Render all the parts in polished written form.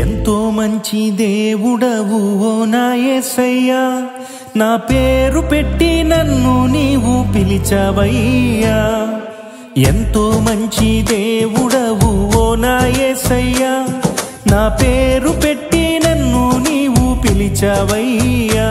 ఎంతో మంచి దేవుడవు ఓ నా యేసయ్యా, నా పేరు పెట్టి నన్ను నీవు పిలిచావయ్యా. ఎంతో మంచి దేవుడవు ఓ నా యేసయ్యా, నా పేరు పెట్టి నన్ను నీవు పిలిచావయ్యా.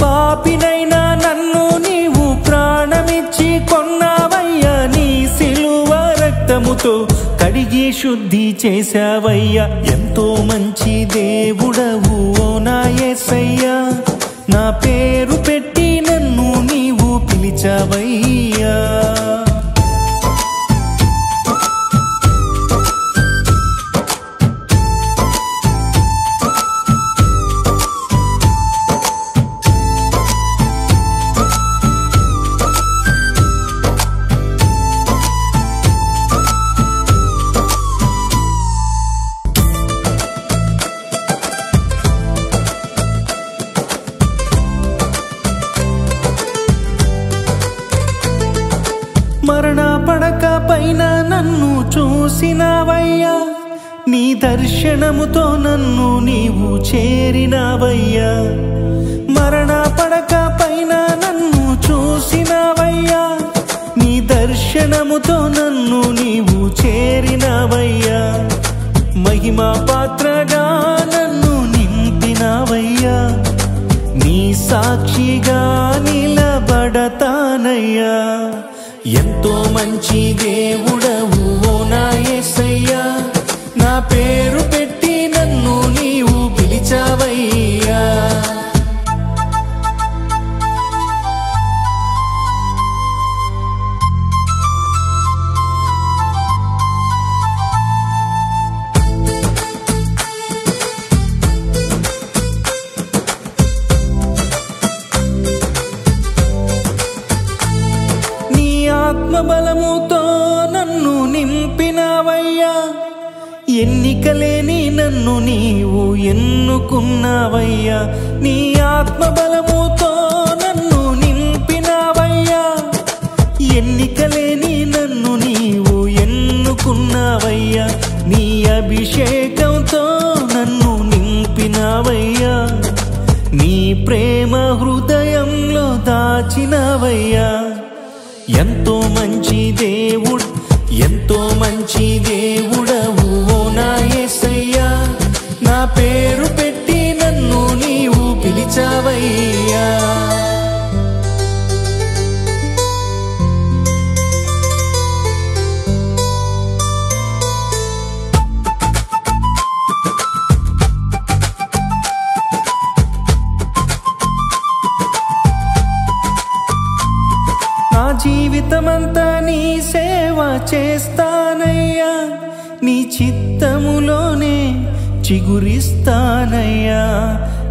పాపినైనా నన్ను నీవు ప్రాణమిచ్చి కొన్నావయ్యా, నీ సిలువ రక్తముతో కడిగి శుద్ధి చేశావయ్యా. ఎంతో మంచి దేవుడవు ఓ నా యేసయ్యా, నా పేరు పెట్టి నన్ను నీవు పిలిచావయ్యా. మరణ పడక పైన నన్ను చూసినావయ్యా, నీ దర్శనముతో నన్ను నీవు చేరినావయ్యా. మరణ పడక పైన నన్ను చూసినావయ్యా, నీ దర్శనముతో నన్ను నీవు చేరినావయ్యా. మహిమా పాత్రగా నన్ను నింపినావయ్యా, నీ సాక్షిగా నిలబడతానయ్యా. ఎంతో మంచి దేవుడవు ఓ నా యేసయ్యా, నా పేరు పెట్టి నన్ను నీవు పిలిచావయ్యా. ఆత్మబలముతో నన్ను నింపినావయ్యా, ఎన్నికలేని నన్ను నీవు ఎన్నుకున్నావయ్యా. నీ ఆత్మబలముతో నన్ను నింపినావయ్యా, ఎన్నికలేని నన్ను నీవు ఎన్నుకున్నావయ్యా. నీ అభిషేకంతో నన్ను నింపినావయ్యా, నీ ప్రేమ హృదయంలో దాచినావయ్యా. ఎంతో మంచి దేవుడు, ఎంతో మంచి దేవుడవు ఓ నా యేసయ్యా, నా పేరు పెట్టి నన్ను నీవు పిలిచావయ్యా. నా జీవితమంతా నీ సేవ చేస్తానయ్యా, నీ చిత్తములోనే చిగురిస్తానయ్యా.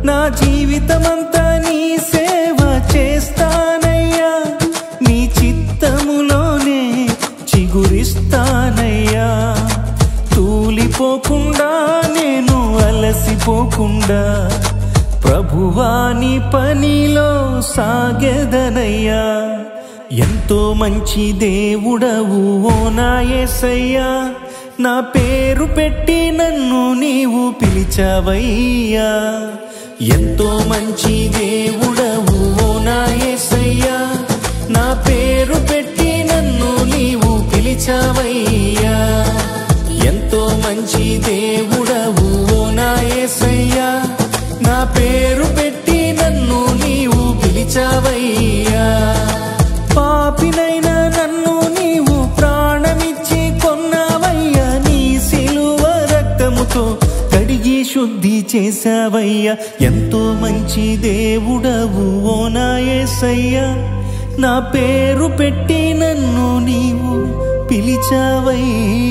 నా జీవితమంతా నీ సేవ చేస్తానయ్యా, నీ చిత్తములోనే చిగురిస్తానయ్యా. తూలిపోకుండా నేను అలసిపోకుండా ప్రభువా నీ పనిలో సాగెదనయ్యా. ఎంతో మంచి దేవుడవు ఓ నా యేసయ్యా, నా పేరు పెట్టి నన్ను నీవు పిలిచావయ్యా. ఎంతో మంచి దేవుడవు ఓ నా యేసయ్యా, నా పేరు పెట్టి నన్ను నీవు పిలిచావయ్యా. ఎంతో మంచి దేవుడవు ఓ నా యేసయ్యా, నా పేరు పెట్టి నన్ను నీవు పిలిచావయ్యా. పాపినైనా నన్ను నీవు ప్రాణమిచ్చి కొన్నావయ్యా, నీ సిలువ రక్తముతో కడిగి శుద్ధి చేశావయ్యా. ఎంతో మంచి దేవుడవు ఓ నా యేసయ్యా, నా పేరు పెట్టి నన్ను నీవు పిలిచావయ్యా.